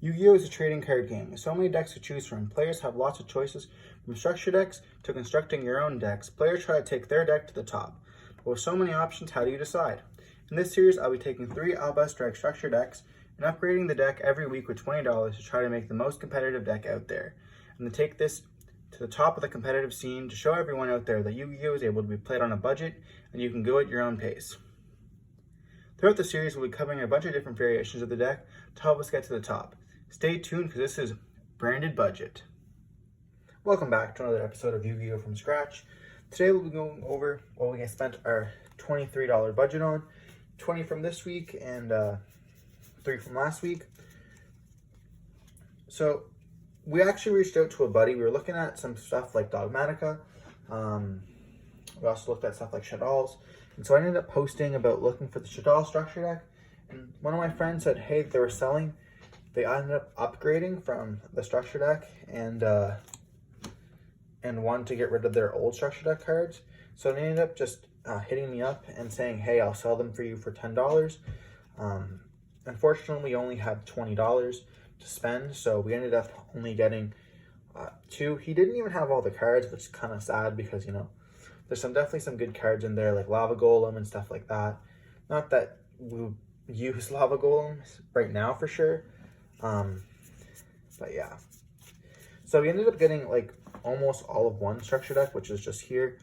Yu-Gi-Oh! Is a trading card game with so many decks to choose from. Players have lots of choices, from structure decks to constructing your own decks. Players try to take their deck to the top. But with so many options, how do you decide? In this series, I'll be taking 3 Albaz Strike structure decks and upgrading the deck every week with $20 to try to make the most competitive deck out there. And to take this to the top of the competitive scene to show everyone out there that Yu-Gi-Oh! Is able to be played on a budget and you can go at your own pace. Throughout the series, we'll be covering a bunch of different variations of the deck to help us get to the top. Stay tuned because this is Branded Budget. Welcome back to another episode of Yu-Gi-Oh! From Scratch. Today we'll be going over what we spent our $23 budget on. 20 from this week and 3 from last week. So we actually reached out to a buddy. We were looking at some stuff like Dogmatica. We also looked at stuff like Shaddolls. And so I ended up posting about looking for the Shaddol structure deck. And one of my friends said, hey, they were selling. They ended up upgrading from the structure deck and wanted to get rid of their old structure deck cards. So they ended up just hitting me up and saying, hey, I'll sell them for you for $10. Unfortunately, we only had $20 to spend, so we ended up only getting 2. He didn't even have all the cards, which is kind of sad because, you know, there's definitely some good cards in there, like Lava Golem and stuff like that. Not that we use Lava Golems right now for sure, but yeah. So we ended up getting like almost all of one structure deck, which is just here,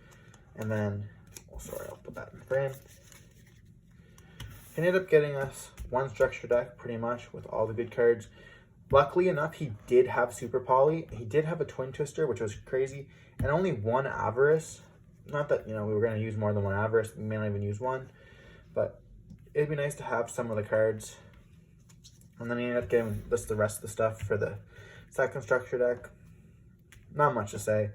and then, oh, sorry, I'll put that in frame. He ended up getting us one structure deck pretty much with all the good cards. Luckily enough, he did have Super Poly. He did have a Twin Twister, which was crazy, and only one Avarice. Not that, you know, we were going to use more than one Avarice. We may not even use one, but it'd be nice to have some of the cards. And then he ended up getting the rest of the stuff for the second structure deck. Not much to say.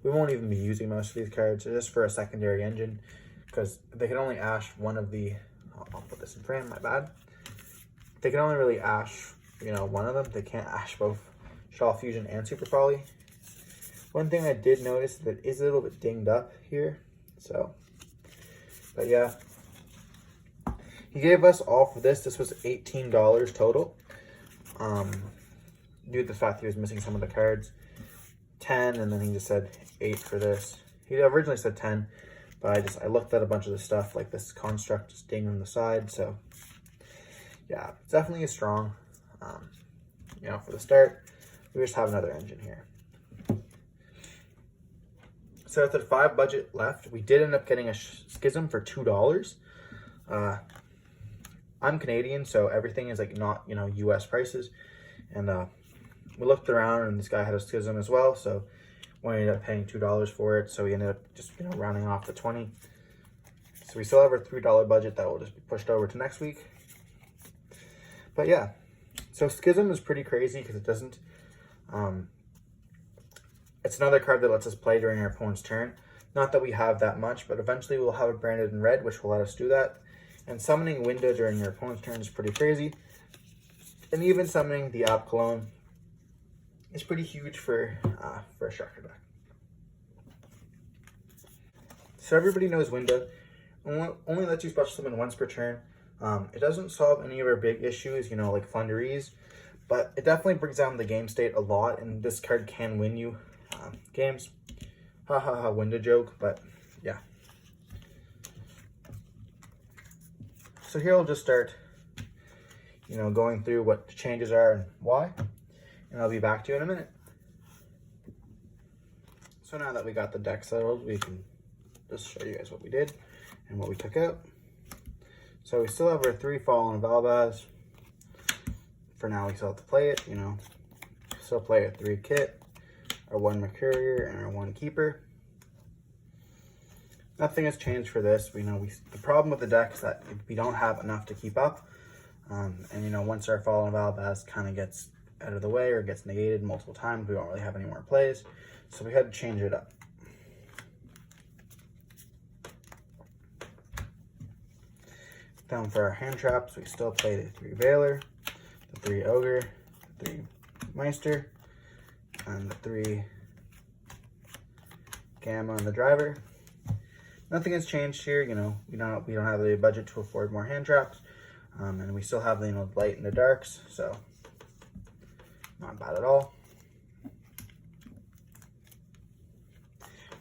We won't even be using most of these cards. They're just for a secondary engine because they can only ash one of the... I'll put this in frame, my bad. They can only really ash, you know, one of them. They can't ash both Shaw Fusion and Super Poly. One thing I did notice that it is a little bit dinged up here. So, but yeah. He gave us all for this. This was $18 total. Due to the fact he was missing some of the cards. 10, and then he just said 8 for this. He originally said 10, but I looked at a bunch of the stuff, like this construct just dinged on the side. So yeah, it's definitely a strong. You know, for the start, we just have another engine here. So at the 5 budget left, we did end up getting a Schism for $2. I'm Canadian, so everything is like not, you know, US prices. And we looked around and this guy had a Schism as well. So we ended up paying $2 for it. So we ended up just, you know, rounding off the 20. So we still have our $3 budget that will just be pushed over to next week. But yeah, so Schism is pretty crazy because it doesn't, it's another card that lets us play during our opponent's turn. Not that we have that much, but eventually we'll have it branded in red, which will let us do that. And summoning Window during your opponent's turn is pretty crazy. And even summoning the App Cologne is pretty huge for a structure deck. So everybody knows Window only lets you special summon once per turn. It doesn't solve any of our big issues, you know, like Flunderies, but it definitely brings down the game state a lot, and this card can win you games. Ha ha ha, Window joke, but yeah. So here I'll just start, you know, going through what the changes are and why, and I'll be back to you in a minute. So now that we got the deck settled, we can just show you guys what we did and what we took out. So we still have our 3 Fallen of Albaz. For now, we still have to play it, you know. Still play a 3 Kit, our 1 Mercurier, and our 1 Keeper. Nothing has changed for this. We know the problem with the deck is that we don't have enough to keep up. And, you know, once our Fallen of Albaz kind of gets out of the way or gets negated multiple times, we don't really have any more plays. So we had to change it up. Down for our hand traps, we still played a 3 Veiler, the 3 Ogre, the 3 Meister, and the 3 Gamma on the Driver. Nothing has changed here, you know, we don't have the budget to afford more hand traps, and we still have the, you know, light and the darks, so Not bad at all.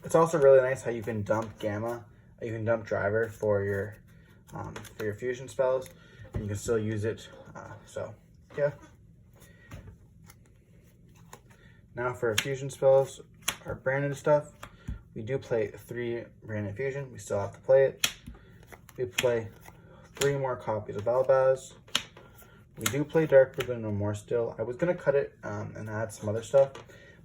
It's also really nice how you can dump Gamma, you can dump Driver for your fusion spells, and you can still use it. So yeah. Now for fusion spells, our branded stuff, we do play 3 branded fusion. We still have to play it. We play 3 more copies of Albaz. We do play Dark Blue no more still. I was gonna cut it and add some other stuff,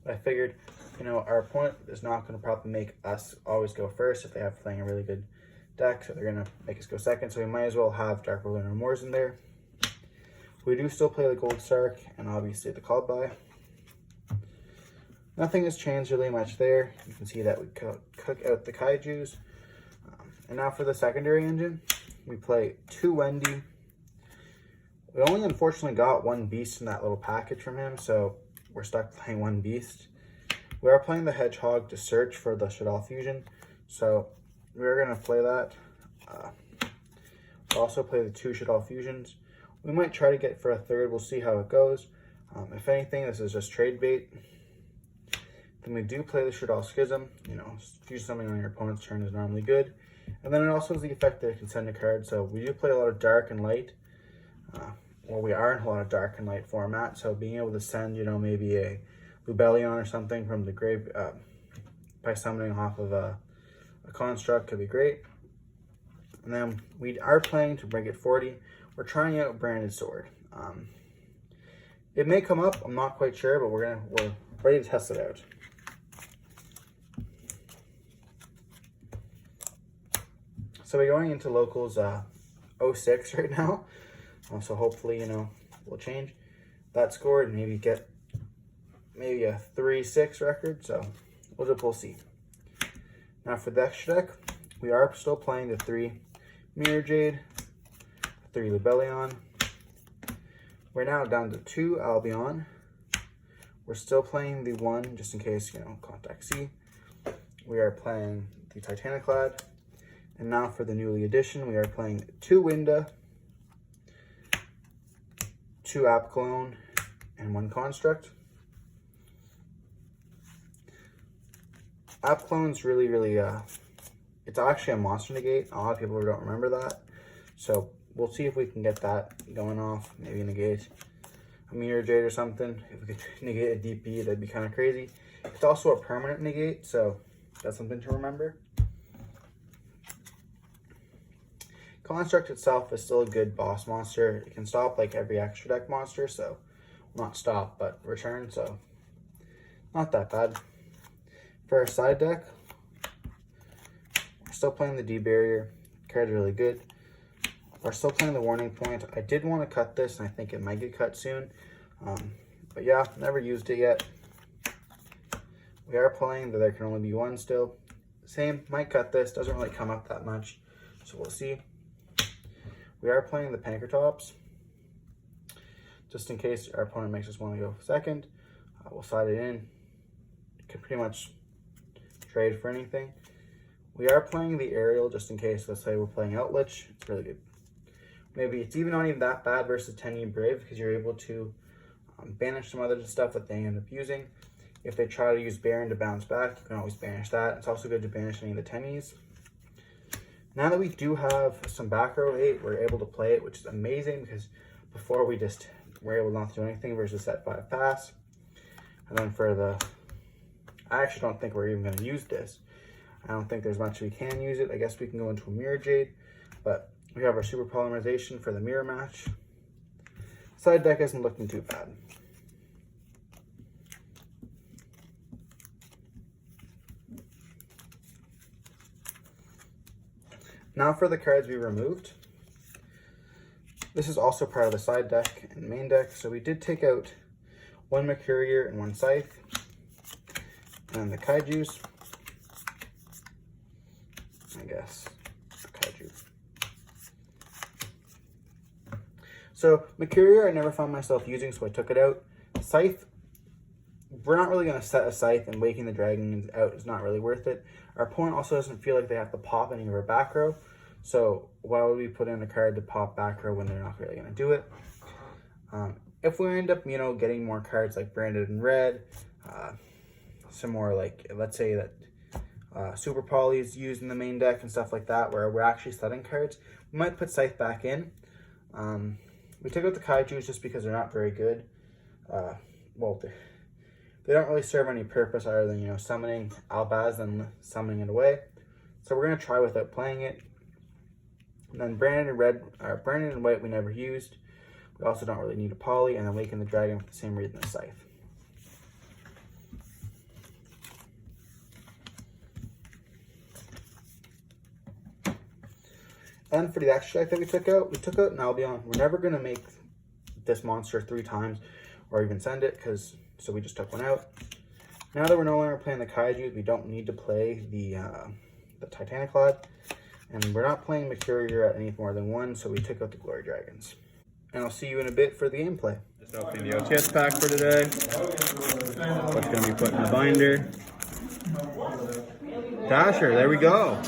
but I figured, you know, our opponent is not gonna probably make us always go first if they have playing a really good deck, so they're gonna make us go second. So we might as well have Dark Blue no mores in there. We do still play the Gold Stark and obviously the Called By. Nothing has changed really much there. You can see that we cook out the Kaijus. And now for the secondary engine, we play 2 Wendy. We only unfortunately got 1 beast in that little package from him, so we're stuck playing 1 beast. We are playing the Hedgehog to search for the Shaddoll fusion, so we're going to play that. We'll also play the 2 Shaddoll fusions. We might try to get for a third. We'll see how it goes. If anything, this is just trade bait. Then we do play the Shaddoll Schism. You know, fuse something on your opponent's turn is normally good. And then it also has the effect that it can send a card. So we do play a lot of dark and light. Well, we are in a lot of dark and light format. So being able to send, you know, maybe a Lubellion or something from the grave by summoning off of a construct could be great. And then we are playing to bring it 40. We're trying out Branded Sword. It may come up. I'm not quite sure, but we're ready to test it out. So we're going into locals 06 right now. So hopefully, you know, we'll change that score and maybe get a 3-6 record. So we'll see. Now for the extra deck, we are still playing the 3 Mirror Jade, 3 Lubellion. We're now down to 2 Albion. We're still playing the 1, just in case, you know, Contact C. We are playing the Titaniclad. And now for the newly edition, we are playing 2 Winda, 2 App Clone, and 1 Construct. App Clone's really, it's actually a monster negate. A lot of people don't remember that. So we'll see if we can get that going off. Maybe negate a Mirror Jade or something. If we could negate a DP, that'd be kind of crazy. It's also a permanent negate, so that's something to remember. Construct itself is still a good boss monster. It can stop like every extra deck monster, so not stop, but return, so not that bad. For our side deck, we're still playing the D-Barrier. Card's really good. We're still playing the Warning Point. I did want to cut this, and I think it might get cut soon. But yeah, never used it yet. We are playing that there can only be 1 still. Same, might cut this. Doesn't really come up that much, so we'll see. We are playing the Pankratops. Just in case our opponent makes us want to go second, we'll slide it in. Can pretty much trade for anything. We are playing the Aerial just in case, let's say we're playing Outlich. It's really good. Maybe it's even not even that bad versus 10E Brave because you're able to banish some other stuff that they end up using. If they try to use Baron to bounce back, you can always banish that. It's also good to banish any of the 10Es. Now that we do have some back row hate, we're able to play it, which is amazing because before we just were able not to do anything versus set 5 pass. And then for the, I actually don't think we're even going to use this. I don't think there's much we can use it. I guess we can go into a Mirror Jade, but we have our Super Polymerization for the mirror match. Side deck isn't looking too bad. Now for the cards we removed. This is also part of the side deck and main deck. So we did take out 1 Mercurier and 1 Scythe. And then the Kaijus. I guess. Kaiju. So Mercurier I never found myself using, so I took it out. Scythe, we're not really going to set a Scythe, and Waking the Dragon out is not really worth it. Our opponent also doesn't feel like they have to pop any of our back row. So why would we put in a card to pop back row when they're not really going to do it? if we end up, you know, getting more cards like branded in red, some more like, let's say that Super Poly is used in the main deck and stuff like that, where we're actually setting cards, we might put Scythe back in. We took out the Kaijus just because they're not very good. Well, they don't really serve any purpose other than, you know, summoning Albaz and summoning it away. So we're going to try without playing it. And then Branded in red, Branded in white we never used. We also don't really need a Poly, and then Awaken the Dragon for the same reason as Scythe. And for the extra deck that we took out an Albion. We're never going to make this monster 3 times or even send it, so we just took one out. Now that we're no longer playing the Kaijus, we don't need to play the Titaniclad. And we're not playing Mercurier at any more than 1, so we took out the Glory Dragons. And I'll see you in a bit for the gameplay. Just opening the OTS pack for today. What's going to be put in the binder. Dasher, there we go.